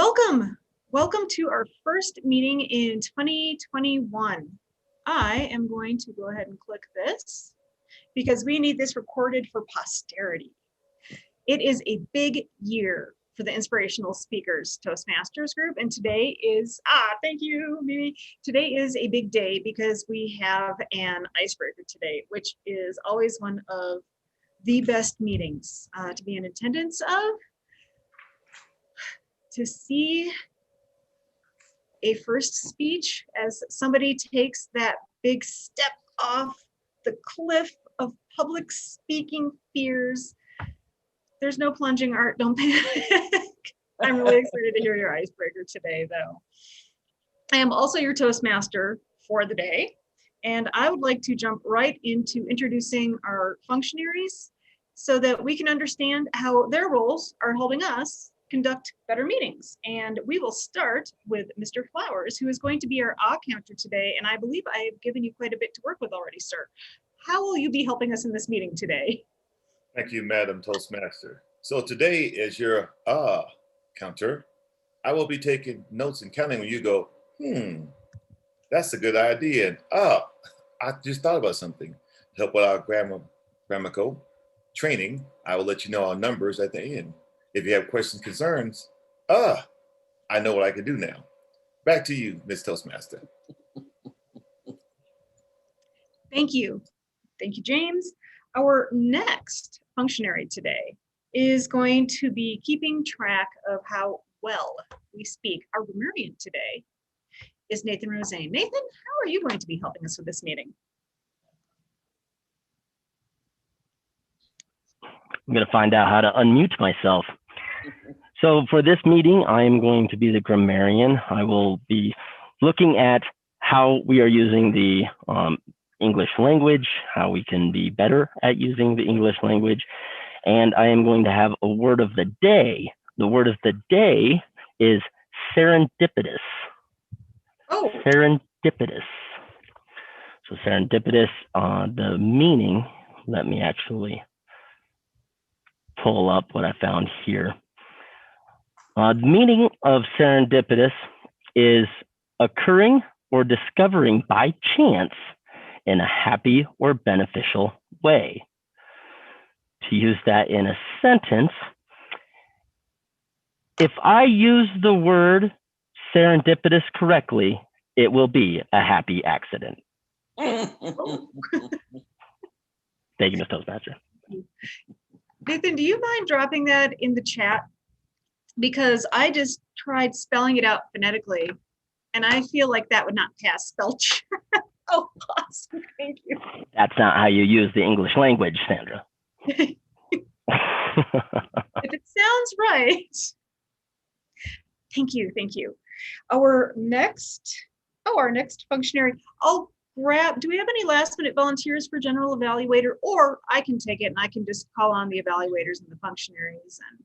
Welcome. Welcome to our first meeting in 2021. I am going to go ahead and click this because we need this recorded for posterity. It is a big year for the Inspirational Speakers Toastmasters group, and today is, thank you, Mimi. Today is a big day because we have an icebreaker today, which is always one of the best meetings to be in attendance of. To see a first speech as somebody takes that big step off the cliff of public speaking fears. There's no plunging art, don't panic. I'm really excited to hear your icebreaker today, though. I am also your Toastmaster for the day, and I would like to jump right into introducing our functionaries so that we can understand how their roles are helping us conduct better meetings. And we will start with Mr. Flowers, who is going to be our counter today. And I believe I have given you quite a bit to work with already, sir. How will you be helping us in this meeting today? Thank you, Madam Toastmaster. So today, as your counter, I will be taking notes and counting when you go, that's a good idea. And I just thought about something. To help with our grammatical training, I will let you know our numbers at the end. If you have questions, concerns, I know what I can do now. Back to you, Ms. Toastmaster. Thank you. Thank you, James. Our next functionary today is going to be keeping track of how well we speak. Our grammarian today is Nathan Rosane. Nathan, how are you going to be helping us with this meeting? I'm going to find out how to unmute myself. So for this meeting, I am going to be the grammarian. I will be looking at how we are using the English language, how we can be better at using the English language. And I am going to have a word of the day. The word of the day is serendipitous. Oh. Serendipitous. So serendipitous, the meaning, let me actually pull up what I found here. The meaning of serendipitous is occurring or discovering by chance in a happy or beneficial way. To use that in a sentence, if I use the word serendipitous correctly, it will be a happy accident. Thank you, Ms. Toastmaster. Nathan, do you mind dropping that in the chat? Because I just tried spelling it out phonetically, and I feel like that would not pass spell check. Oh, awesome. Thank you. That's not how you use the English language, Sandra. If it sounds right. Thank you. Thank you. Our next functionary, I'll grab, do we have any last minute volunteers for general evaluator? Or I can take it and I can just call on the evaluators and the functionaries. And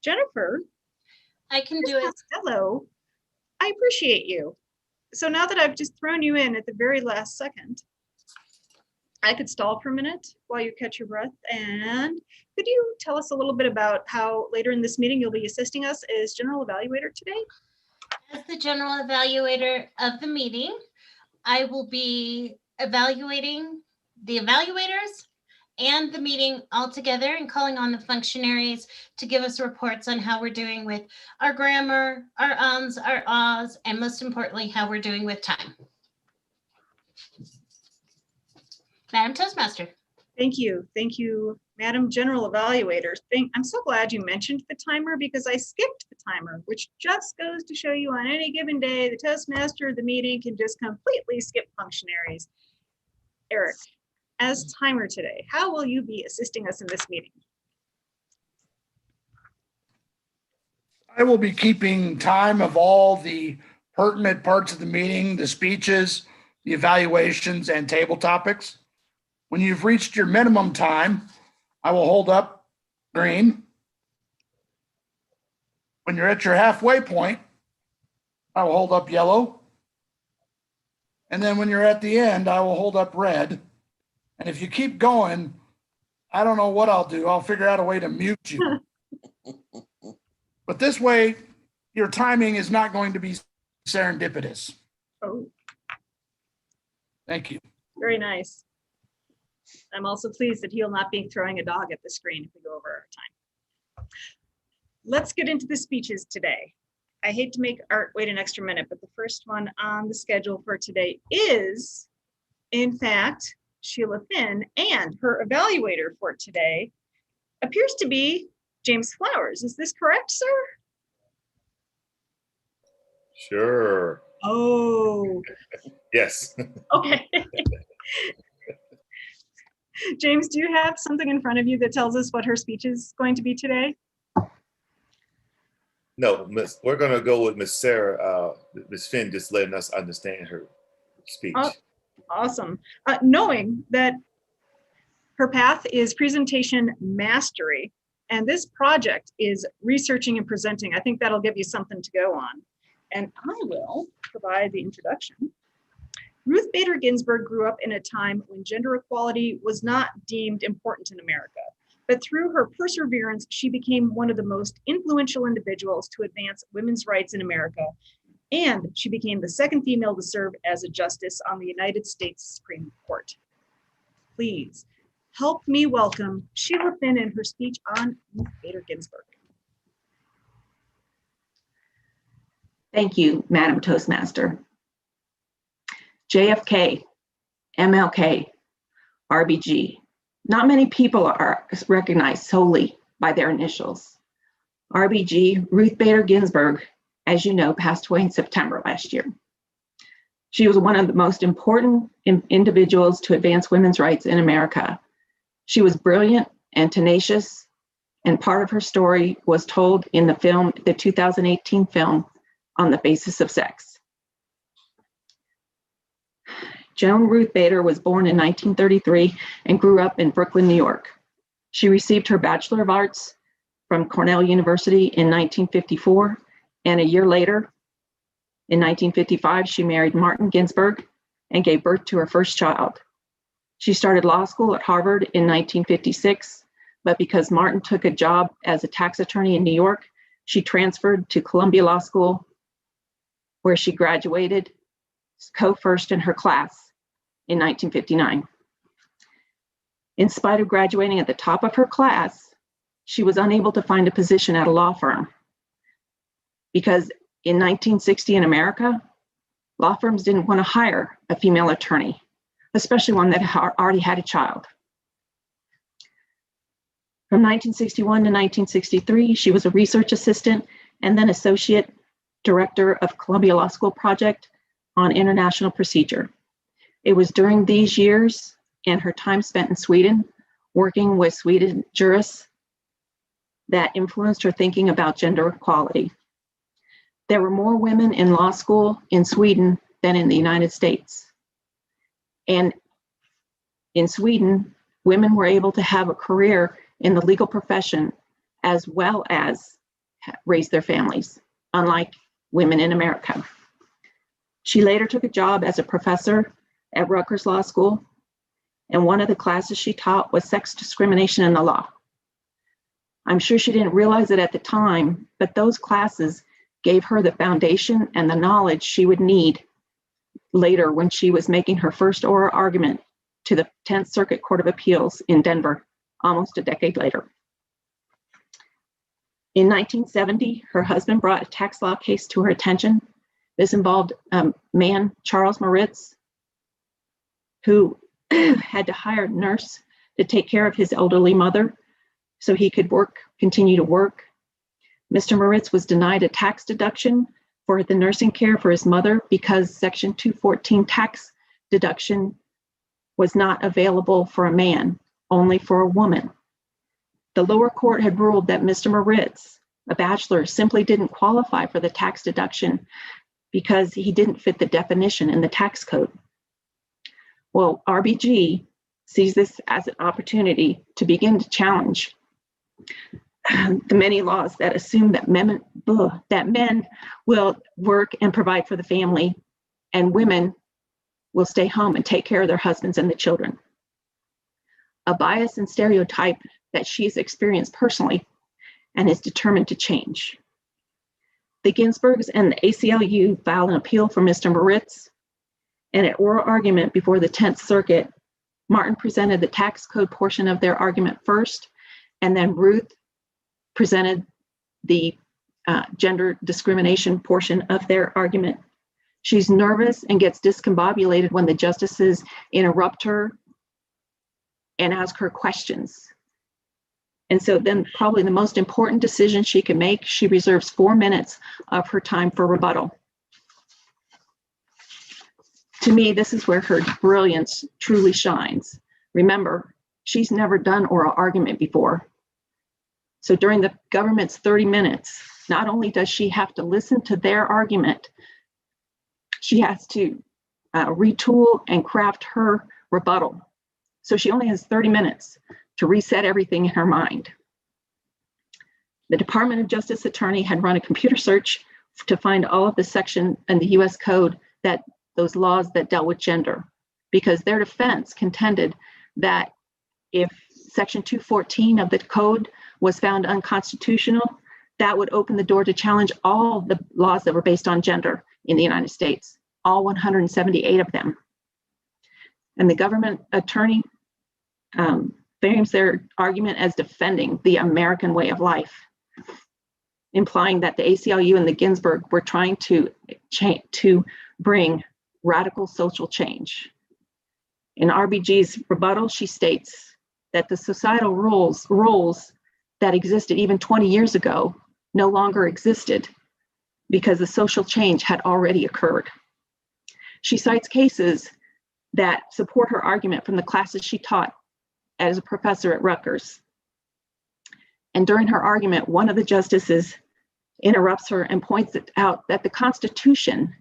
Jennifer, I can do it. Hello, I appreciate you. So now that I've just thrown you in at the very last second, I could stall for a minute while you catch your breath. And could you tell us a little bit about how later in this meeting you'll be assisting us as general evaluator today? As the general evaluator of the meeting, I will be evaluating the evaluators and the meeting all together and calling on the functionaries to give us reports on how we're doing with our grammar, our ums, our ahs, and most importantly, how we're doing with time. Madam Toastmaster. Thank you. Thank you, Madam General Evaluator. I'm so glad you mentioned the timer because I skipped the timer, which just goes to show you on any given day, the Toastmaster of the meeting can just completely skip functionaries. Eric, as timer today, how will you be assisting us in this meeting? I will be keeping time of all the pertinent parts of the meeting, the speeches, the evaluations, and table topics. When you've reached your minimum time, I will hold up green. When you're at your halfway point, I will hold up yellow. And then when you're at the end, I will hold up red. And if you keep going, I don't know what I'll do. I'll figure out a way to mute you. But this way, your timing is not going to be serendipitous. Oh, Thank you. very nice. I'm also pleased that he'll not be throwing a dog at the screen if we go over our time. Let's get into the speeches today. I hate to make Art wait an extra minute, but the first one on the schedule for today is, in fact, Sheila Finn, and her evaluator for today appears to be James Flowers. Is this correct, sir? Sure. Oh, Yes. okay. James, do you have something in front of you that tells us what her speech is going to be today? No, we're going to go with Miss Sarah, Miss Finn, just letting us understand her speech. Oh, awesome. Knowing that her path is presentation mastery, and this project is researching and presenting, I think that'll give you something to go on. And I will provide the introduction. Ruth Bader Ginsburg grew up in a time when gender equality was not deemed important in America, but through her perseverance, she became one of the most influential individuals to advance women's rights in America, and she became the second female to serve as a justice on the United States Supreme Court. Please help me welcome Sheila Finn in her speech on Ruth Bader Ginsburg. Thank you, Madam Toastmaster. JFK, MLK, RBG. Not many people are recognized solely by their initials. RBG, Ruth Bader Ginsburg, as you know, passed away in September last year. She was one of the most important individuals to advance women's rights in America. She was brilliant and tenacious, and part of her story was told in the film, the 2018 film, On the Basis of Sex. Joan Ruth Bader was born in 1933 and grew up in Brooklyn, New York. She received her Bachelor of Arts from Cornell University in 1954, and a year later, in 1955, she married Martin Ginsburg and gave birth to her first child. She started law school at Harvard in 1956, but because Martin took a job as a tax attorney in New York, she transferred to Columbia Law School, where she graduated co-first in her class in 1959. In spite of graduating at the top of her class, she was unable to find a position at a law firm because in 1960 in America, law firms didn't want to hire a female attorney, especially one that already had a child. From 1961 to 1963, she was a research assistant and then associate director of Columbia Law School project on international procedure. It was during these years and her time spent in Sweden working with Swedish jurists that influenced her thinking about gender equality. There were more women in law school in Sweden than in the United States. And in Sweden, women were able to have a career in the legal profession as well as raise their families, unlike women in America. She later took a job as a professor at Rutgers Law School, and one of the classes she taught was sex discrimination in the law. I'm sure she didn't realize it at the time, but those classes gave her the foundation and the knowledge she would need later when she was making her first oral argument to the 10th Circuit Court of Appeals in Denver, almost a decade later. In 1970, her husband brought a tax law case to her attention. This involved a man, Charles Moritz, who had to hire a nurse to take care of his elderly mother so he could continue to work. Mr. Moritz was denied a tax deduction for the nursing care for his mother because Section 214 tax deduction was not available for a man, only for a woman. The lower court had ruled that Mr. Moritz, a bachelor, simply didn't qualify for the tax deduction because he didn't fit the definition in the tax code. Well, RBG sees this as an opportunity to begin to challenge the many laws that assume that men will work and provide for the family, and women will stay home and take care of their husbands and the children. A bias and stereotype that she's experienced personally and is determined to change. The Ginsburgs and the ACLU filed an appeal for Mr. Moritz, and at oral argument before the 10th Circuit, Martin presented the tax code portion of their argument first, and then Ruth presented the gender discrimination portion of their argument. She's nervous and gets discombobulated when the justices interrupt her and ask her questions. And so then probably the most important decision she can make, she reserves 4 minutes of her time for rebuttal. To me, this is where her brilliance truly shines. Remember, she's never done oral argument before. So during the government's 30 minutes, not only does she have to listen to their argument, she has to retool and craft her rebuttal. So she only has 30 minutes to reset everything in her mind. The Department of Justice attorney had run a computer search to find all of the section in the US code that those laws that dealt with gender, because their defense contended that if section 214 of the code was found unconstitutional, that would open the door to challenge all the laws that were based on gender in the United States, all 178 of them. And the government attorney frames their argument as defending the American way of life, implying that the ACLU and the Ginsburg were trying to bring radical social change. In RBG's rebuttal, she states that the societal roles that existed even 20 years ago no longer existed because the social change had already occurred. She cites cases that support her argument from the classes she taught as a professor at Rutgers. And during her argument, one of the justices interrupts her and points out that the Constitution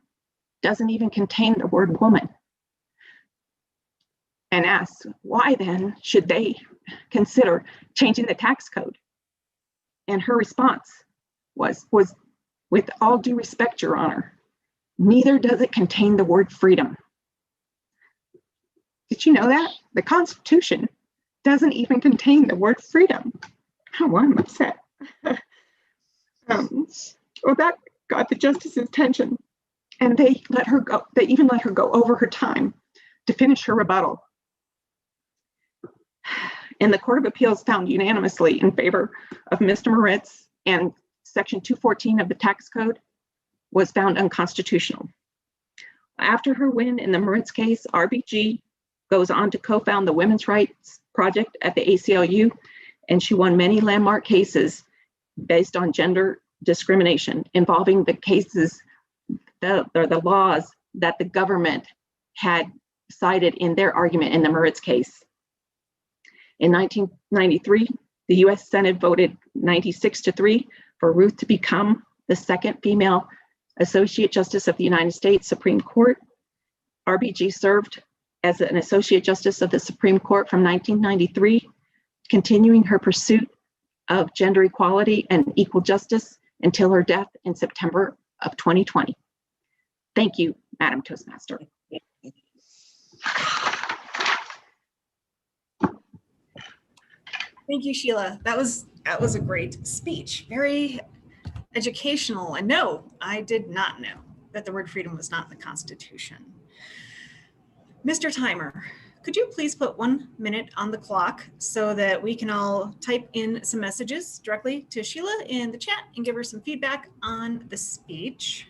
doesn't even contain the word woman, and asks, why then should they consider changing the tax code? And her response was, with all due respect, Your Honor, neither does it contain the word freedom. Did you know that? The Constitution doesn't even contain the word freedom. Oh, I'm upset. Well, that got the justice's attention, and they let her go. They even let her go over her time to finish her rebuttal. And the Court of Appeals found unanimously in favor of Mr. Moritz, and Section 214 of the tax code was found unconstitutional. After her win in the Moritz case, RBG goes on to co-found the Women's Rights Project at the ACLU, and she won many landmark cases based on gender discrimination involving the cases, the laws that the government had cited in their argument in the Moritz case. In 1993, the US Senate voted 96-3 for Ruth to become the second female Associate Justice of the United States Supreme Court. RBG served as an Associate Justice of the Supreme Court from 1993, continuing her pursuit of gender equality and equal justice until her death in September of 2020. Thank you, Madam Toastmaster. Thank you, Sheila. That was a great speech. Very educational. And no, I did not know that the word freedom was not in the Constitution. Mr. Timer, could you please put 1 minute on the clock so that we can all type in some messages directly to Sheila in the chat and give her some feedback on the speech?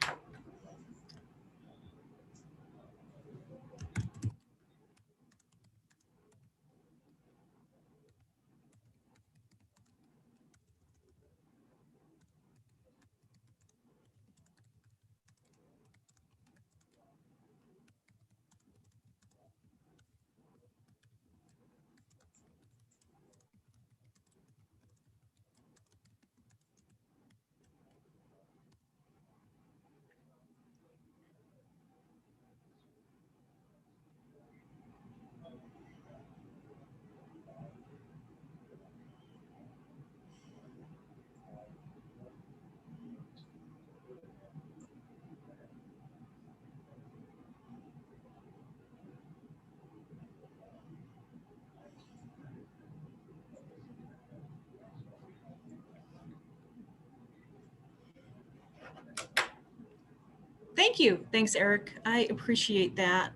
Thank you. Thanks, Eric. I appreciate that.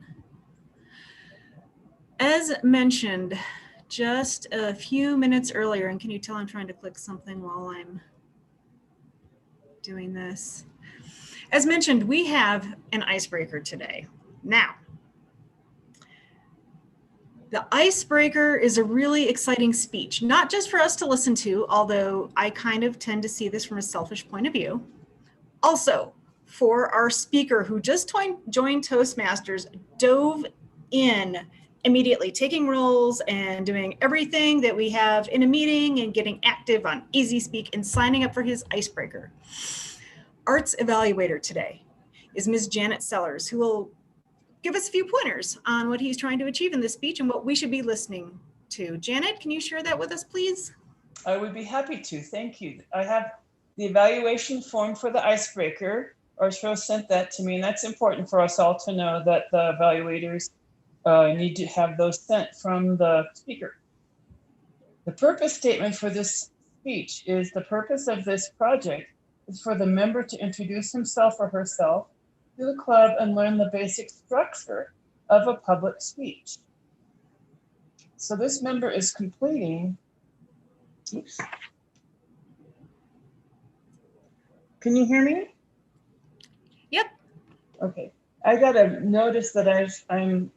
As mentioned just a few minutes earlier, and can you tell I'm trying to click something while I'm doing this? As mentioned, we have an icebreaker today. Now, the icebreaker is a really exciting speech, not just for us to listen to, although I kind of tend to see this from a selfish point of view. Also, for our speaker who just joined Toastmasters, dove in immediately, taking roles and doing everything that we have in a meeting and getting active on Easy Speak and signing up for his icebreaker. Arts evaluator today is Ms. Janet Sellers, who will give us a few pointers on what he's trying to achieve in this speech and what we should be listening to. Janet, can you share that with us, please? I would be happy to. Thank you. I have the evaluation form for the icebreaker. Arturo sent that to me, and that's important for us all to know that the evaluators need to have those sent from the speaker. The purpose statement for this speech is the purpose of this project is for the member to introduce himself or herself to the club and learn the basic structure of a public speech. So this member is completing, oops. Can you hear me? Yep. Okay, I got a notice that I'm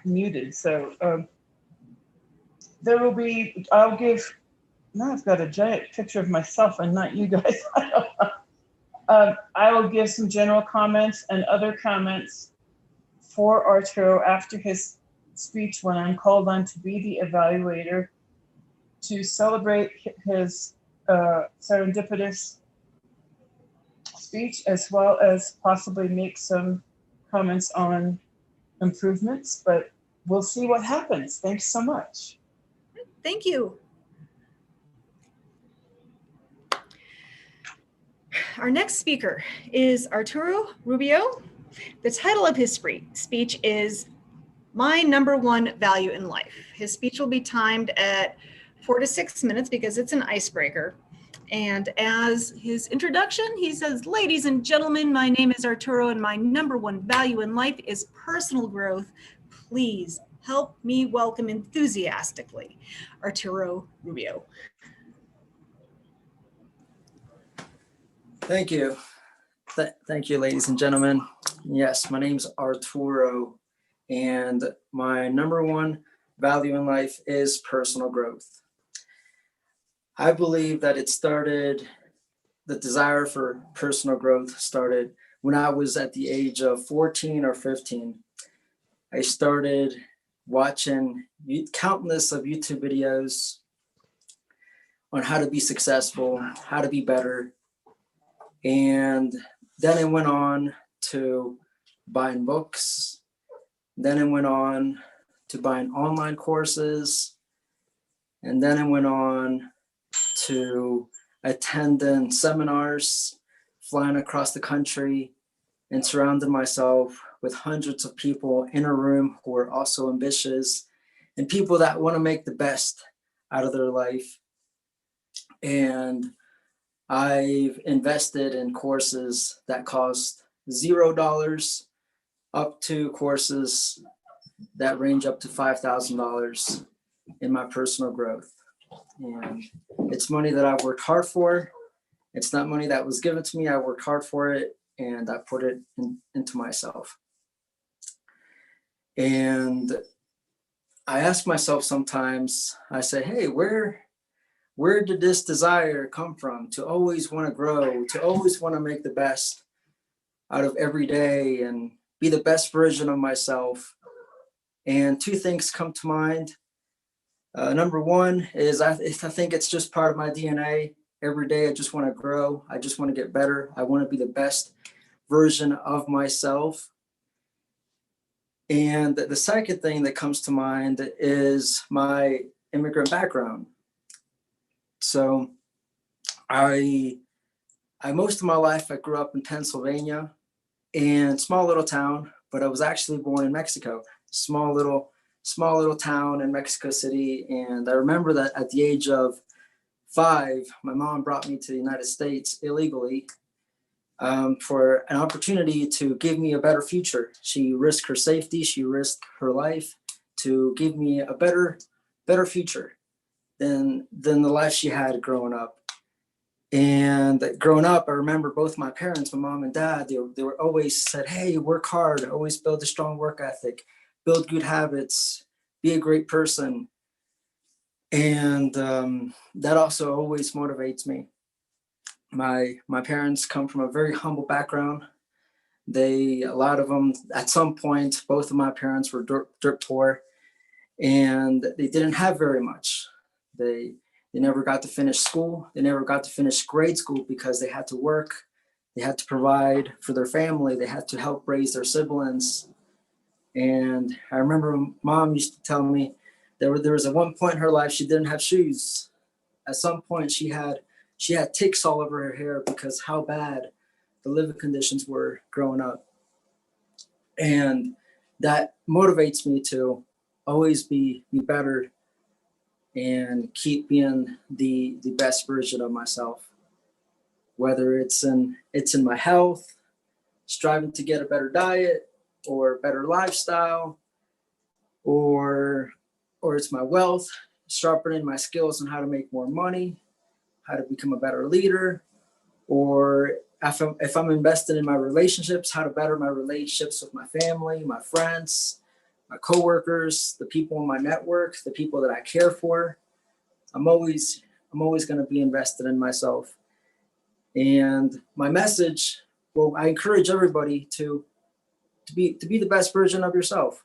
muted, so there will be, now I've got a giant picture of myself and not you guys. I will give some general comments and other comments for Arturo after his speech when I'm called on to be the evaluator to celebrate his serendipitous speech, as well as possibly make some comments on improvements, but we'll see what happens. Thanks so much. Thank you. Our next speaker is Arturo Rubio. The title of his speech is My Number One Value in Life. His speech will be timed at 4 to 6 minutes because it's an icebreaker. And as his introduction, he says, ladies and gentlemen, my name is Arturo and my number one value in life is personal growth. Please help me welcome enthusiastically, Arturo Rubio. Thank you. Thank you, ladies and gentlemen. Yes, my name's Arturo, and my number one value in life is personal growth. I believe that the desire for personal growth started when I was at the age of 14 or 15. I started watching countless of YouTube videos on how to be successful, how to be better. And then it went on to buying books. Then it went on to buying online courses. And then it went on to attending seminars, flying across the country, and surrounding myself with hundreds of people in a room who are also ambitious and people that want to make the best out of their life. And I've invested in courses that cost $0 up to courses that range up to $5,000 in my personal growth. And it's money that I've worked hard for. It's not money that was given to me. I worked hard for it and I put it into myself. And I ask myself sometimes, I say, hey, where did this desire come from to always want to grow, to always want to make the best out of every day and be the best version of myself? And two things come to mind. Number one is I think it's just part of my DNA. Every day I just want to grow. I just want to get better. I want to be the best version of myself. And the second thing that comes to mind is my immigrant background. So I most of my life, I grew up in Pennsylvania, and small little town, but I was actually born in Mexico, small little town in Mexico City. And I remember that at the age of 5, my mom brought me to the United States illegally for an opportunity to give me a better future. She risked her safety, she risked her life to give me a better future than the life she had growing up. And growing up, I remember both my parents, my mom and dad, they were always said, hey, work hard, always build a strong work ethic, build good habits, be a great person. And that also always motivates me. My parents come from a very humble background. A lot of them, at some point, both of my parents were dirt poor, and they didn't have very much. They never got to finish school. They never got to finish grade school because they had to work. They had to provide for their family. They had to help raise their siblings. And I remember Mom used to tell me there was at one point in her life she didn't have shoes. At some point she had ticks all over her hair because how bad the living conditions were growing up. And that motivates me to always be better and keep being the best version of myself. Whether it's in my health, striving to get a better diet or better lifestyle, or it's my wealth, sharpening my skills on how to make more money, how to become a better leader, or if I'm invested in my relationships, how to better my relationships with my family, my friends, my coworkers, the people in my network, the people that I care for. I'm always going to be invested in myself. And my message, well, I encourage everybody to be the best version of yourself.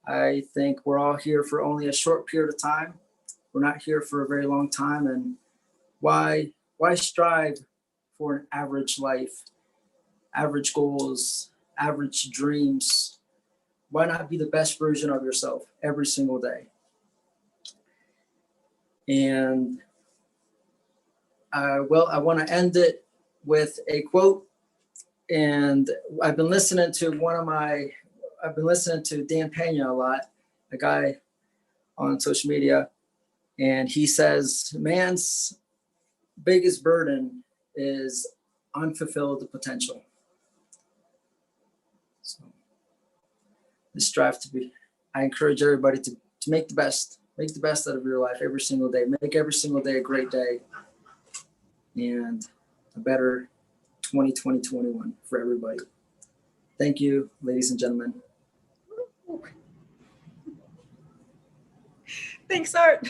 I think we're all here for only a short period of time. We're not here for a very long time. And why strive for an average life, average goals, average dreams? Why not be the best version of yourself every single day? And I want to end it with a quote. And I've been listening to Dan Pena a lot, a guy on social media, and he says, man's biggest burden is unfulfilled potential. So I encourage everybody to make the best out of your life every single day. Make every single day a great day and a better 2021 for everybody. Thank you, ladies and gentlemen. Thanks, Art.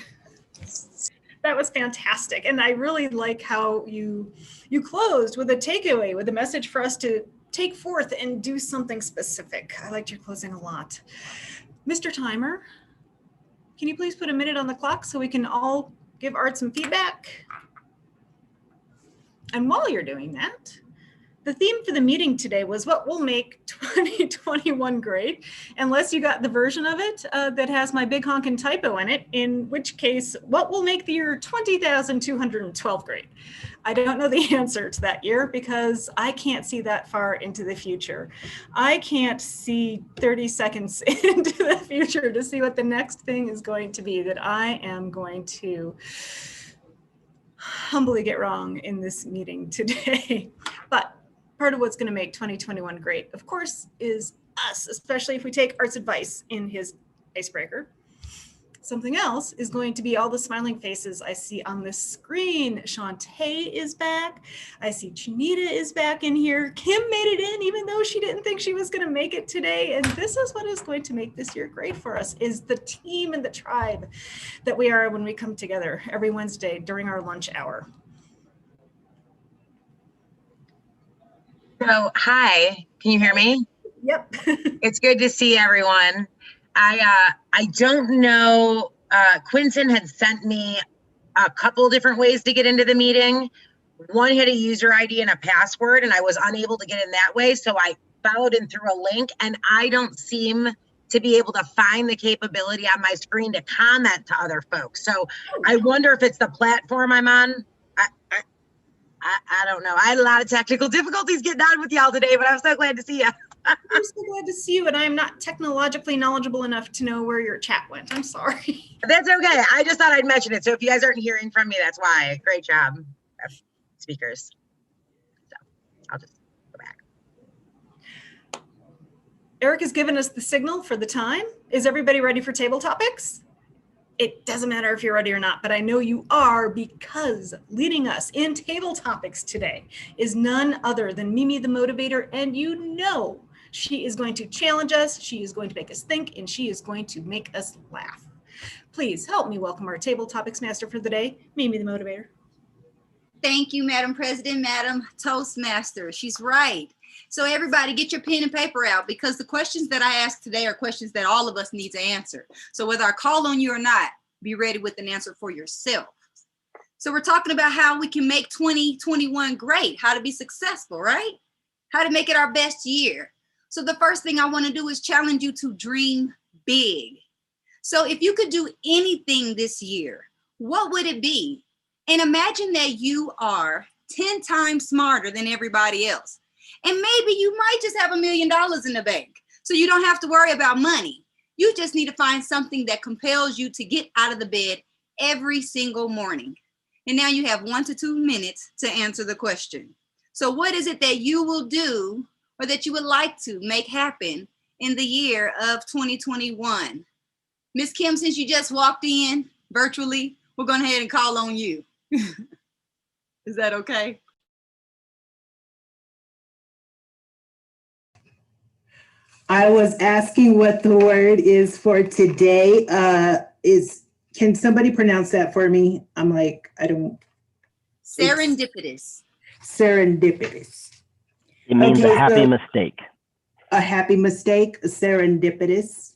That was fantastic. And I really like how you closed with a takeaway, with a message for us to take forth and do something specific. I liked your closing a lot. Mr. Timer, can you please put a minute on the clock so we can all give Art some feedback? And while you're doing that, the theme for the meeting today was what will make 2021 great, unless you got the version of it that has my big honkin' typo in it, in which case, what will make the year 20,212 great? I don't know the answer to that year because I can't see that far into the future. I can't see 30 seconds into the future to see what the next thing is going to be that I am going to humbly get wrong in this meeting today. But part of what's going to make 2021 great, of course, is us, especially if we take Art's advice in his icebreaker. Something else is going to be all the smiling faces I see on the screen. Shantae is back. I see Chinita is back in here. Kim made it in, even though she didn't think she was going to make it today. And this is what is going to make this year great for us, is the team and the tribe that we are when we come together every Wednesday during our lunch hour. So, hi, can you hear me? Yep. It's good to see everyone. I don't know, Quinton had sent me a couple different ways to get into the meeting. One had a user ID and a password, and I was unable to get in that way. So I followed in through a link, and I don't seem to be able to find the capability on my screen to comment to other folks. So I wonder if it's the platform I'm on. I don't know. I had a lot of technical difficulties getting on with y'all today, but I'm so glad to see you. I'm so glad to see you, and I'm not technologically knowledgeable enough to know where your chat went. I'm sorry. That's okay. I just thought I'd mention it. So if you guys aren't hearing from me, that's why. Great job, speakers. So Eric has given us the signal for the time. Is everybody ready for table topics? It doesn't matter if you're ready or not, but I know you are, because leading us in table topics today is none other than Mimi the Motivator, and you know she is going to challenge us, she is going to make us think, and she is going to make us laugh. Please help me welcome our table topics master for the day, Mimi the Motivator. Thank you, Madam President, Madam Toastmaster. She's right. So everybody get your pen and paper out, because the questions that I ask today are questions that all of us need to answer. So whether I call on you or not, be ready with an answer for yourself. So we're talking about how we can make 2021 great, how to be successful, right? How to make it our best year. So the first thing I want to do is challenge you to dream big. So if you could do anything this year, what would it be? And imagine that you are 10 times smarter than everybody else. And maybe you might just have $1 million in the bank. So you don't have to worry about money. You just need to find something that compels you to get out of the bed every single morning. And now you have 1 to 2 minutes to answer the question. So what is it that you will do, or that you would like to make happen in the year of 2021? Miss Kim, since you just walked in virtually, we're going ahead and call on you. Is that okay? I was asking what the word is for today. Can somebody pronounce that for me? I'm like, I don't. Serendipitous. Serendipitous. It means Okay, a happy so mistake. a happy mistake, serendipitous.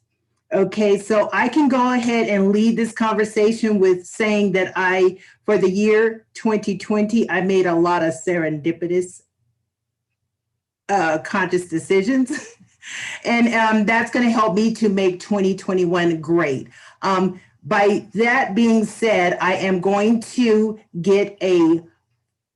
Okay, so I can go ahead and lead this conversation with saying that for the year 2020, I made a lot of serendipitous conscious decisions. And that's going to help me to make 2021 great. By that being said, I am going to get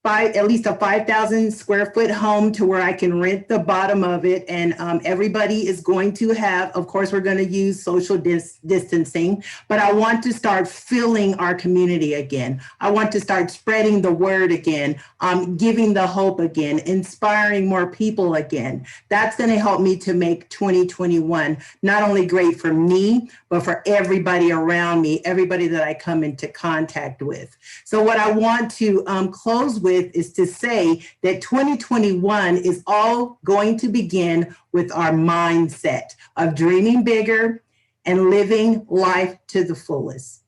at least a 5,000 square foot home to where I can rent the bottom of it. And everybody is going to have, of course, we're going to use social distancing, but I want to start filling our community again. I want to start spreading the word again, giving the hope again, inspiring more people again. That's going to help me to make 2021 not only great for me, but for everybody around me, everybody that I come into contact with. So what I want to close with is to say that 2021 is all going to begin with our mindset of dreaming bigger and living life to the fullest.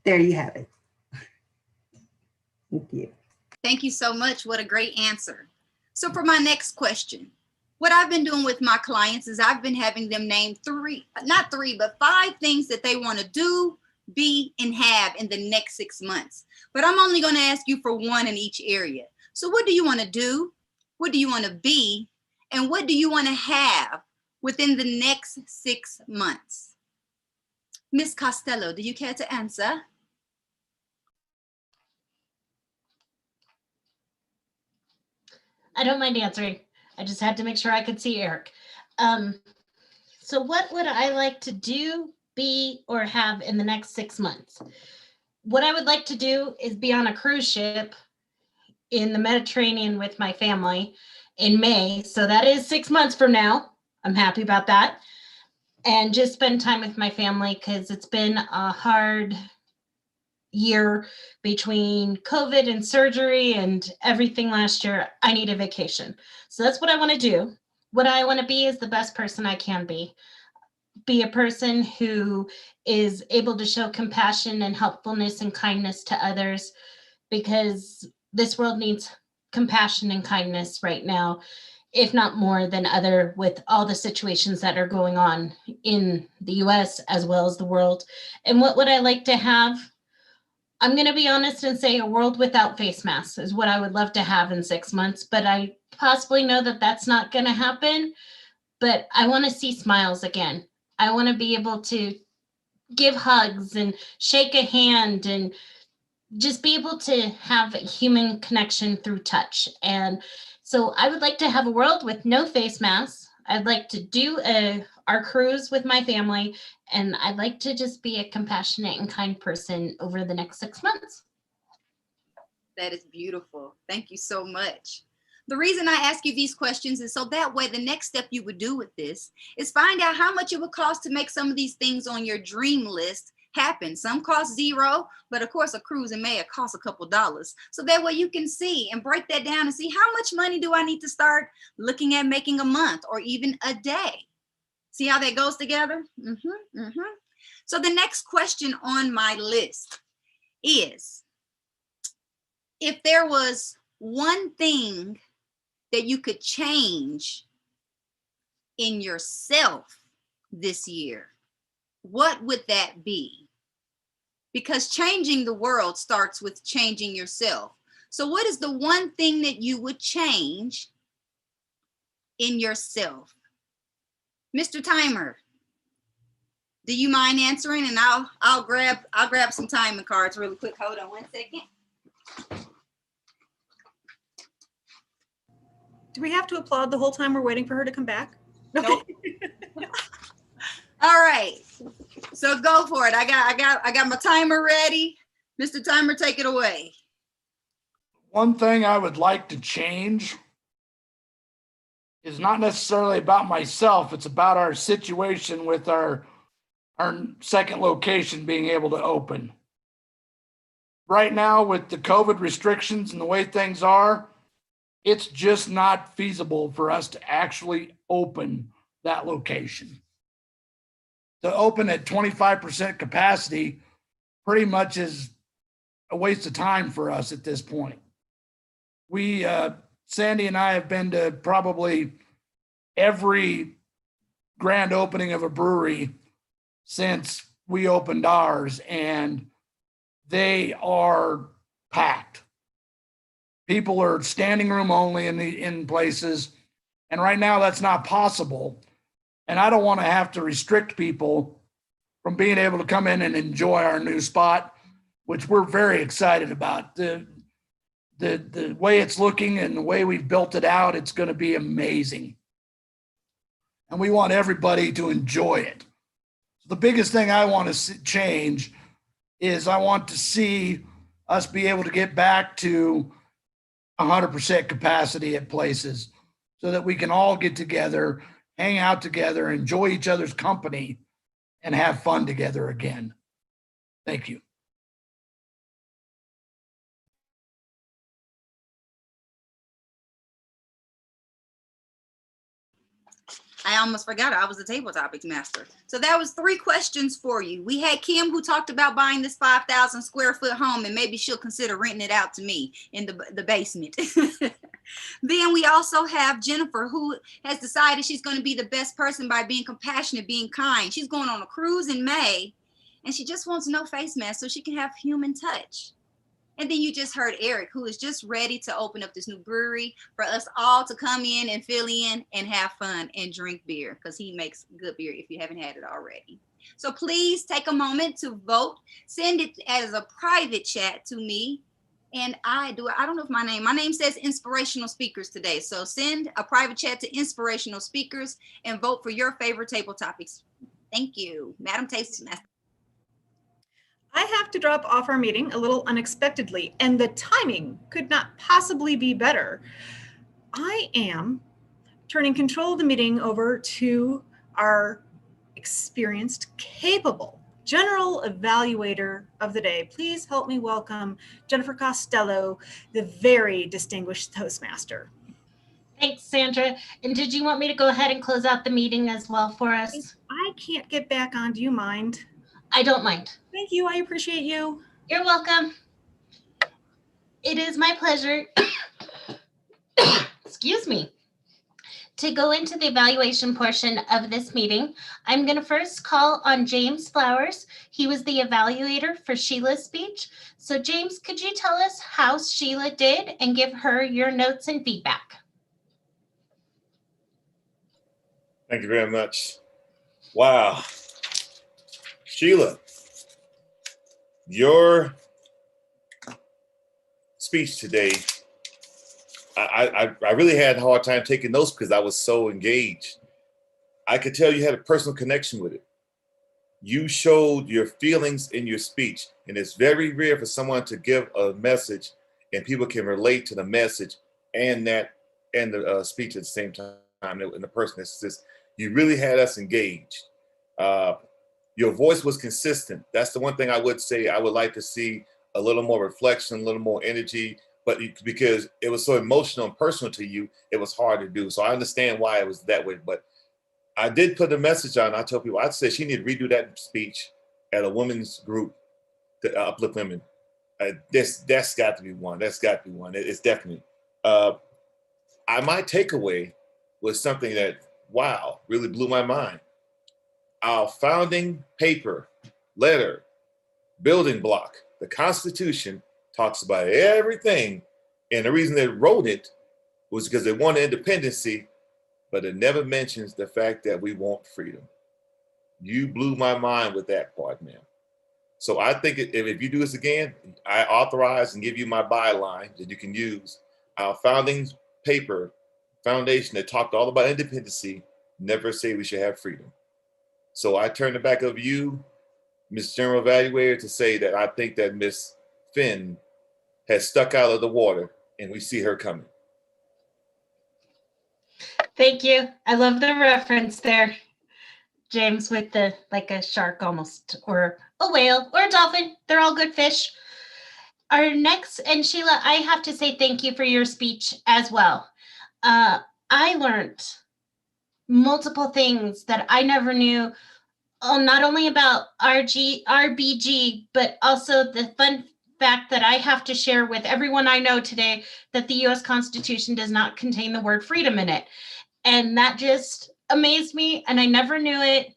There you have it. Thank you. Thank you so much. What a great answer. So for my next question, what I've been doing with my clients is I've been having them name 5 things that they want to do, be, and have in the next 6 months. But I'm only going to ask you for one in each area. So what do you want to do? What do you want to be? And what do you want to have within the next 6 months? Miss Costello, do you care to answer? I don't mind answering. I just had to make sure I could see Eric. So what would I like to do, be, or have in the next 6 months? What I would like to do is be on a cruise ship in the Mediterranean with my family in May. So that is 6 months from now. I'm happy about that. And just spend time with my family, because it's been a hard year between COVID and surgery and everything last year. I need a vacation. So that's what I want to do. What I want to be is the best person I can be. Be a person who is able to show compassion and helpfulness and kindness to others, because this world needs compassion and kindness right now, if not more than other, with all the situations that are going on in the US as well as the world. And what would I like to have? I'm going to be honest and say a world without face masks is what I would love to have in 6 months, but I possibly know that that's not going to happen. But I want to see smiles again. I want to be able to give hugs and shake a hand and just be able to have a human connection through touch. And so I would like to have a world with no face masks. I'd like to do our cruise with my family, and I'd like to just be a compassionate and kind person over the next 6 months. That is beautiful. Thank you so much. The reason I ask you these questions is so that way the next step you would do with this is find out how much it would cost to make some of these things on your dream list happen. Some cost zero, but of course a cruise in May costs a couple dollars. So that way you can see and break that down and see how much money do I need to start looking at making a month or even a day. See how that goes together? So the next question on my list is, if there was one thing that you could change in yourself this year, what would that be? Because changing the world starts with changing yourself. So what is the one thing that you would change in yourself? Mr. Timer, do you mind answering? And I'll grab some timing cards really quick. Hold on 1 second. Do we have to applaud the whole time we're waiting for her to come back? Nope. All right, so go for it. I got my timer ready. Mr. Timer, take it away. One thing I would like to change is not necessarily about myself. It's about our situation with our second location being able to open. Right now, with the COVID restrictions and the way things are, it's just not feasible for us to actually open that location. To open at 25% capacity pretty much is a waste of time for us at this point. We, Sandy and I have been to probably every grand opening of a brewery since we opened ours, and they are packed. People are standing room only in places, and right now that's not possible. And I don't want to have to restrict people from being able to come in and enjoy our new spot, which we're very excited about. The way it's looking and the way we've built it out, it's going to be amazing. And we want everybody to enjoy it. The biggest thing I want to change is I want to see us be able to get back to 100% capacity at places so that we can all get together, hang out together, enjoy each other's company, and have fun together again. Thank you. I almost forgot I was a table topics master. So that was 3 questions for you. We had Kim, who talked about buying this 5,000 square foot home, and maybe she'll consider renting it out to me in the basement. Then we also have Jennifer, who has decided she's going to be the best person by being compassionate, being kind. She's going on a cruise in May, and she just wants no face mask so she can have human touch. And then you just heard Eric, who is just ready to open up this new brewery for us all to come in and fill in and have fun and drink beer, because he makes good beer if you haven't had it already. So please take a moment to vote. Send it as a private chat to me. And I don't know if my name says Inspirational Speakers today. So send a private chat to Inspirational Speakers and vote for your favorite table topics. Thank you, Madam Toastmaster. I have to drop off our meeting a little unexpectedly, and the timing could not possibly be better. I am turning control of the meeting over to our experienced, capable general evaluator of the day. Please help me welcome Jennifer Costello, the very distinguished Toastmaster. Thanks, Sandra. And did you want me to go ahead and close out the meeting as well for us? I can't get back on. Do you mind? I don't mind. Thank you. I appreciate you. You're welcome. It is my pleasure, excuse me, to go into the evaluation portion of this meeting. I'm going to first call on James Flowers. He was the evaluator for Sheila's speech. So James, could you tell us how Sheila did and give her your notes and feedback? Thank you very much. Wow. Sheila, your speech today, I really had a hard time taking notes because I was so engaged. I could tell you had a personal connection with it. You showed your feelings in your speech, and it's very rare for someone to give a message and people can relate to the message and that and the speech at the same time. And the person that says, you really had us engaged. Your voice was consistent. That's the one thing I would say. I would like to see a little more reflection, a little more energy, but because it was so emotional and personal to you, it was hard to do. So I understand why it was that way. But I did put a message on. I told people, I'd say she need to redo that speech at a women's group to uplift women. That's got to be one. That's got to be one. It's definitely. My takeaway was something that, wow, really blew my mind. Our founding paper, letter, building block, the Constitution talks about everything. And the reason they wrote it was because they wanted independency, but it never mentions the fact that we want freedom. You blew my mind with that part, ma'am. So I think if you do this again, I authorize and give you my byline that you can use. Our founding paper, foundation that talked all about independency, never say we should have freedom. So I turn it back over to you, Ms. General Evaluator, to say that I think that Ms. Finn has stuck out of the water and we see her coming. Thank you. I love the reference there, James, with the like a shark almost, or a whale, or a dolphin. They're all good fish. Our next, and Sheila, I have to say thank you for your speech as well. I learned multiple things that I never knew, not only about RBG, but also the fun fact that I have to share with everyone I know today that the US Constitution does not contain the word freedom in it. And that just amazed me, and I never knew it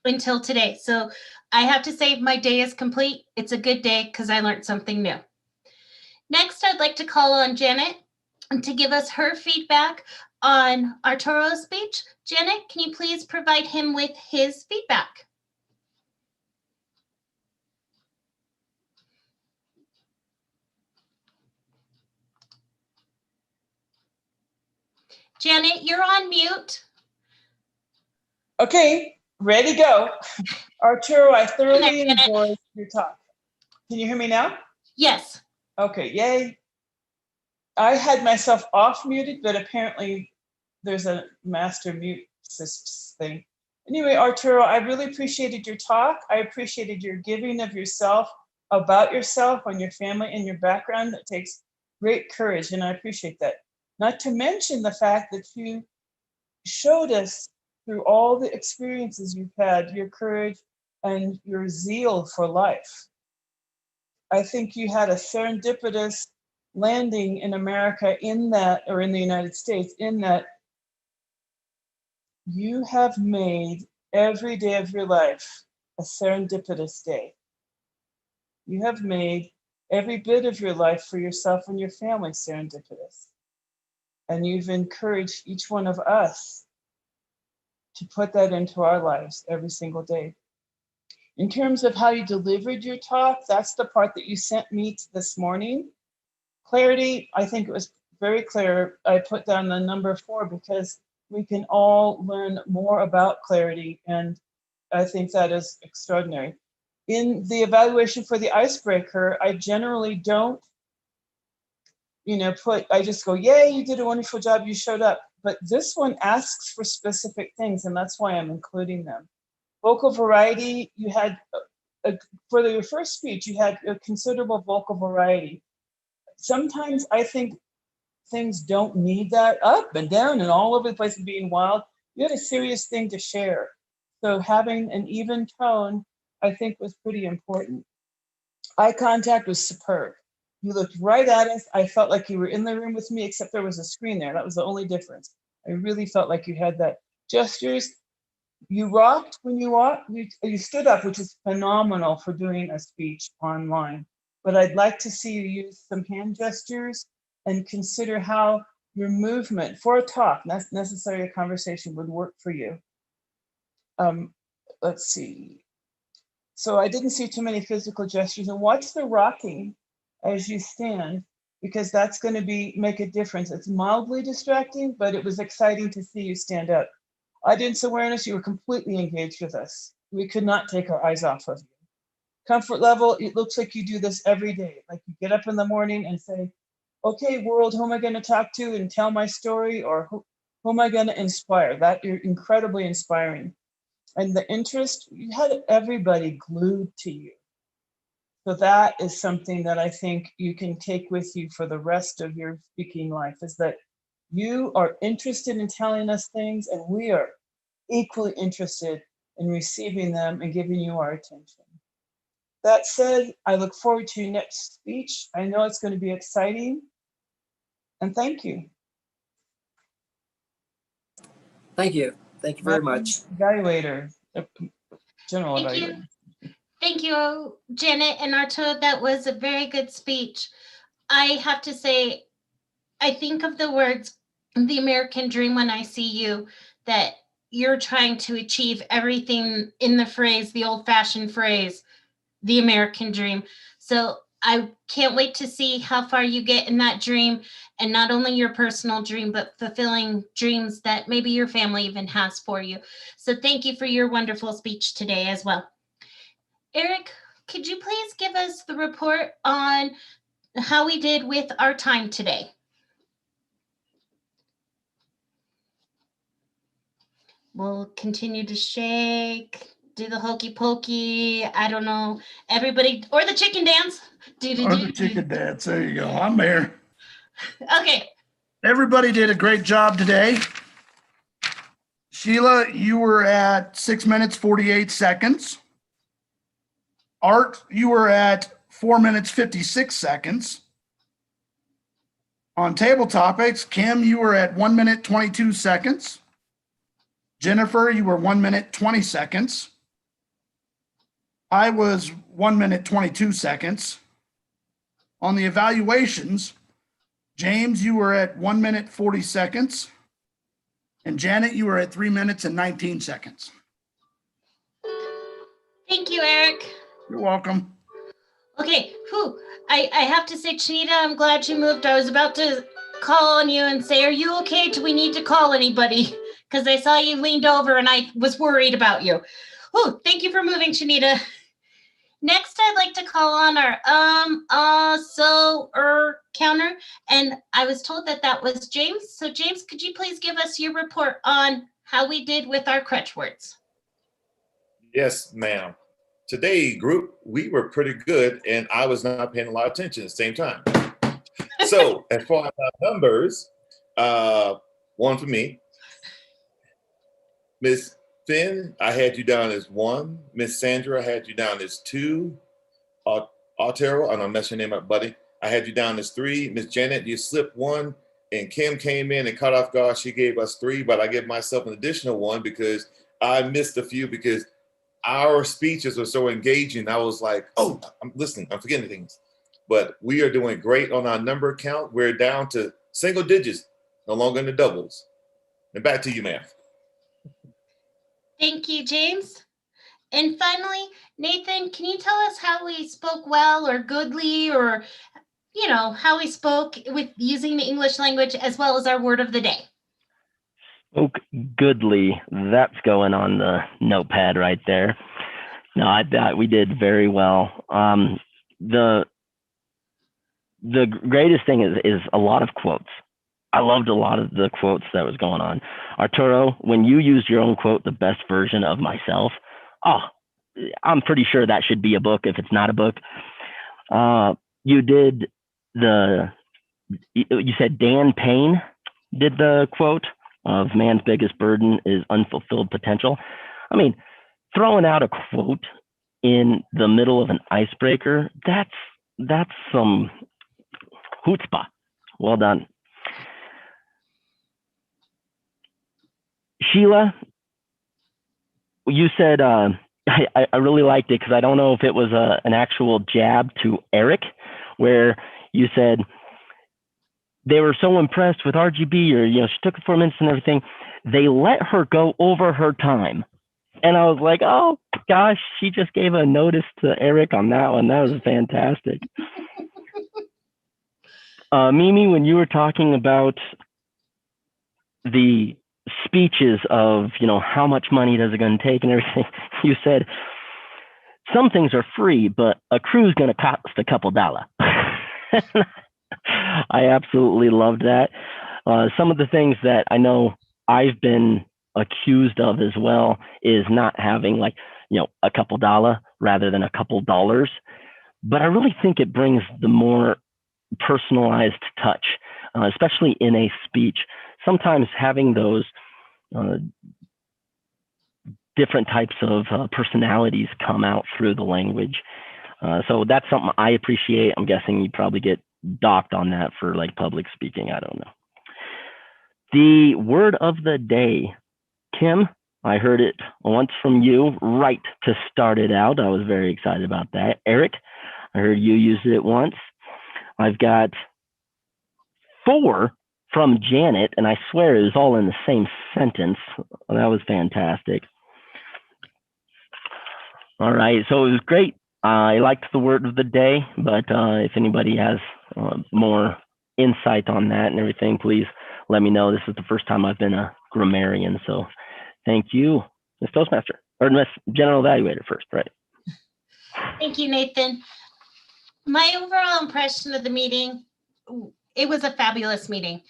until today. So I have to say my day is complete. It's a good day because I learned something new. Next, I'd like to call on Janet to give us her feedback on Arturo's speech. Janet, can you please provide him with his feedback? Janet, you're on mute. Okay, ready to go. Arturo, I thoroughly enjoyed your talk. Can you hear me now? Yes. Okay, yay. I had myself off muted, but apparently there's a master mute thing. Anyway, Arturo, I really appreciated your talk. I appreciated your giving of yourself, about yourself and your family and your background. That takes great courage, and I appreciate that. Not to mention the fact that you showed us through all the experiences you've had, your courage and your zeal for life. I think you had a serendipitous landing in America in that, or in the United States, in that you have made every day of your life a serendipitous day. You have made every bit of your life for yourself and your family serendipitous. And you've encouraged each one of us to put that into our lives every single day. In terms of how you delivered your talk, that's the part that you sent me this morning. Clarity, I think it was very clear. I put down the number 4 because we can all learn more about clarity, and I think that is extraordinary. In the evaluation for the icebreaker, I generally don't, I just go, yay, you did a wonderful job, you showed up. But this one asks for specific things, and that's why I'm including them. Vocal variety, you had, for your first speech, you had a considerable vocal variety. Sometimes I think things don't need that up and down and all over the place and being wild. You had a serious thing to share. So having an even tone, I think, was pretty important. Eye contact was superb. You looked right at us. I felt like you were in the room with me, except there was a screen there. That was the only difference. I really felt like you had that. Gestures, you rocked when you walked. You stood up, which is phenomenal for doing a speech online. But I'd like to see you use some hand gestures and consider how your movement for a talk, not necessarily a conversation, would work for you. Let's see. So I didn't see too many physical gestures. And watch the rocking as you stand, because that's going to make a difference. It's mildly distracting, but it was exciting to see you stand up. Audience awareness, you were completely engaged with us. We could not take our eyes off of you. Comfort level, it looks like you do this every day. Like you get up in the morning and say, okay, world, who am I going to talk to and tell my story, or who am I going to inspire? That you're incredibly inspiring. And the interest, you had everybody glued to you. So that is something that I think you can take with you for the rest of your speaking life, is that you are interested in telling us things, and we are equally interested in receiving them and giving you our attention. That said, I look forward to your next speech. I know it's going to be exciting. And thank you. Thank you. Thank you very Madam much. Evaluator, General Thank Evaluator. you. Thank you, Janet and Arturo. That was a very good speech. I have to say, I think of the words, the American dream, when I see you, that you're trying to achieve everything in the phrase, the old-fashioned phrase, the American dream. So I can't wait to see how far you get in that dream, and not only your personal dream, but fulfilling dreams that maybe your family even has for you. So thank you for your wonderful speech today as well. Eric, could you please give us the report on how we did with our time today? We'll continue to shake, do the hokey pokey. I don't know. Everybody, or the chicken dance. Or the chicken dance. There you go. I'm there. Okay. Everybody did a great job today. Sheila, you were at 6 minutes, 48 seconds. Art, you were at 4 minutes, 56 seconds. On table topics, Kim, you were at 1 minute, 22 seconds. Jennifer, you were 1 minute, 20 seconds. I was 1 minute, 22 seconds. On the evaluations, James, you were at 1 minute, 40 seconds. And Janet, you were at 3 minutes and 19 seconds. Thank you, Eric. You're welcome. Okay, I have to say, Chinita, I'm glad you moved. I was about to call on you and say, are you okay? Do we need to call anybody? Because I saw you leaned over and I was worried about you. Oh, thank you for moving, Chinita. Next, I'd like to call on our counter, and I was told that that was James. So James, could you please give us your report on how we did with our crutch words? Yes, ma'am. Today, group, we were pretty good, and I was not paying a lot of attention at the same time. So as far as our numbers, one for me. Miss Finn, I had you down as 1. Miss Sandra, I had you down as 2. Arturo, I don't mess your name up, buddy. I had you down as 3. Miss Janet, you slipped 1. And Kim came in and caught off guard. She gave us 3, but I gave myself an additional 1 because I missed a few because our speeches were so engaging. I was like, oh, I'm listening. I'm forgetting things. But we are doing great on our number count. We're down to single digits, no longer in the doubles. And back to you, ma'am. Thank you, James. And finally, Nathan, can you tell us how we spoke well or goodly, or, you know, how we spoke with using the English language as well as our word of the day? Spoke goodly. That's going on the notepad right there. No, I thought we did very well. The greatest thing is a lot of quotes. I loved a lot of the quotes that was going on. Arturo, when you used your own quote, the best version of myself, oh, I'm pretty sure that should be a book if it's not a book. You did you said Dan Payne did the quote of man's biggest burden is unfulfilled potential. I mean, throwing out a quote in the middle of an icebreaker, that's some chutzpah. Well done. Sheila, you said, I really liked it because I don't know if it was an actual jab to Eric, where you said they were so impressed with RGB, or, you know, she took it 4 minutes and everything. They let her go over her time. And I was like, oh gosh, she just gave a notice to Eric on that one. That was fantastic. Mimi, when you were talking about the speeches of, you know, how much money does it going to take and everything, you said some things are free, but a cruise going to cost a couple $. I absolutely loved that. Some of the things that I know I've been accused of as well is not having like, a couple dollar rather than a couple dollars. But I really think it brings the more personalized touch, especially in a speech. Sometimes having those different types of personalities come out through the language. So that's something I appreciate. I'm guessing you probably get docked on that for like public speaking. I don't know. The word of the day, Kim, I heard it once from you right to start it out. I was very excited about that. Eric, I heard you use it once. I've got 4 from Janet, and I swear it was all in the same sentence. That was fantastic. All right, so it was great. I liked the word of the day, but if anybody has more insight on that and everything, please let me know. This is the first time I've been a grammarian, so thank you, Ms. Toastmaster, or Ms. General Evaluator first, right? Thank you, Nathan. My overall impression of the meeting, it was a fabulous meeting.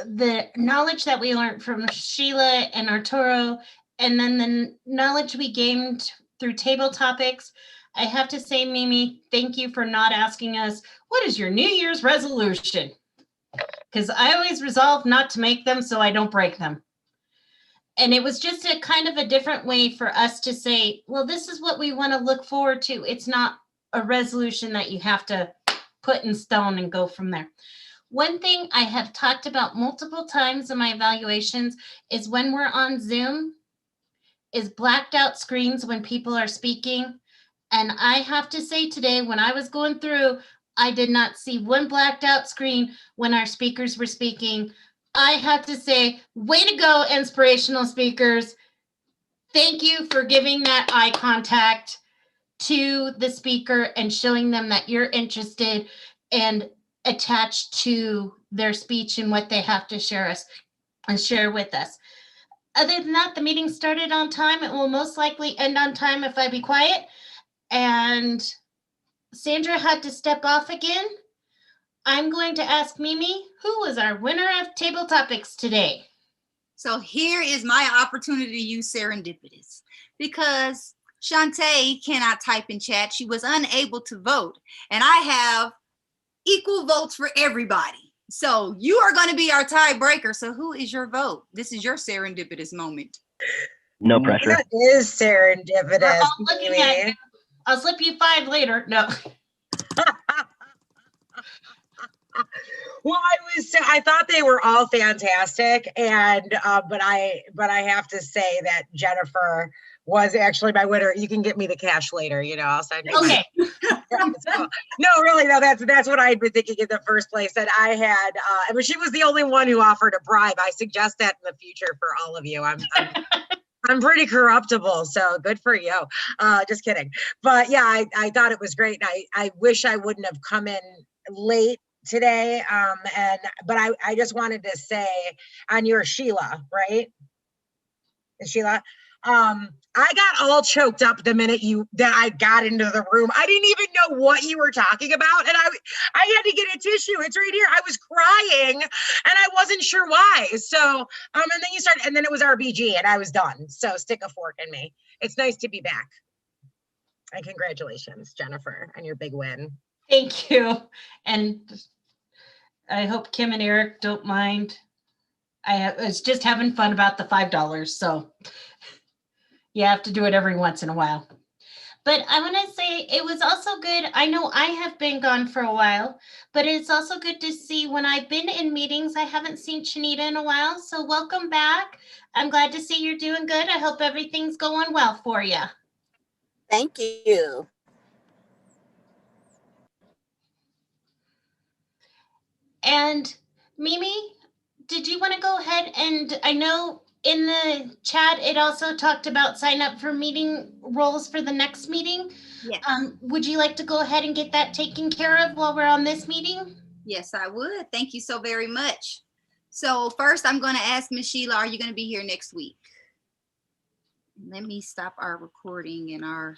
The knowledge that we learned from Sheila and Arturo, and then the knowledge we gained through table topics. I have to say, Mimi, thank you for not asking us, what is your New Year's resolution? Because I always resolve not to make them so I don't break them. And it was just a kind of a different way for us to say, well, this is what we want to look forward to. It's not a resolution that you have to put in stone and go from there. One thing I have talked about multiple times in my evaluations is when we're on Zoom, is blacked out screens when people are speaking. And I have to say today, when I was going through, I did not see one blacked out screen when our speakers were speaking. I have to say, way to go, inspirational speakers. Thank you for giving that eye contact to the speaker and showing them that you're interested and attached to their speech and what they have to share with us. Other than that, the meeting started on time. It will most likely end on time if I be quiet. And Sandra had to step off again. I'm going to ask Mimi, who was our winner of table topics today? So here is my opportunity to use serendipitous because Shantae cannot type in chat. She was unable to vote. And I have equal votes for everybody. So you are going to be our tiebreaker. So who is your vote? This is your serendipitous moment. No pressure. That is serendipitous. I'll slip you 5 later. No. Well, I thought they were all fantastic, and but I have to say that Jennifer was actually my winner. You can get me the cash later, I'll send you. Okay. No, really, no. That's what I had been thinking in the first place. That I had, but she was the only one who offered a bribe. I suggest that in the future for all of you. I'm pretty corruptible, so good for you. Just kidding. But yeah, I thought it was great. I wish I wouldn't have come in late today. But I just wanted to say on your Sheila, right? Sheila, I got all choked up the minute that I got into the room. I didn't even know what you were talking about. And I had to get a tissue. It's right here. I was crying and I wasn't sure why. So, and then you started, and then it was RBG and I was done. So stick a fork in me. It's nice to be back. And congratulations, Jennifer, on your big win. Thank you. And I hope Kim and Eric don't mind. I was just having fun about the $5. So you have to do it every once in a while. But I want to say it was also good. I know I have been gone for a while, but it's also good to see when I've been in meetings. I haven't seen Shanita in a while. So welcome back. I'm glad to see you're doing good. I hope everything's going well for you. Thank you. And Mimi, did you want to go ahead and I know in the chat, it also talked about sign up for meeting roles for the next meeting. Yes. Would you like to go ahead and get that taken care of while we're on this meeting? Yes, I would. Thank you so very much. So first, I'm going to ask Ms. Sheila, are you going to be here next week? Let me stop our recording and our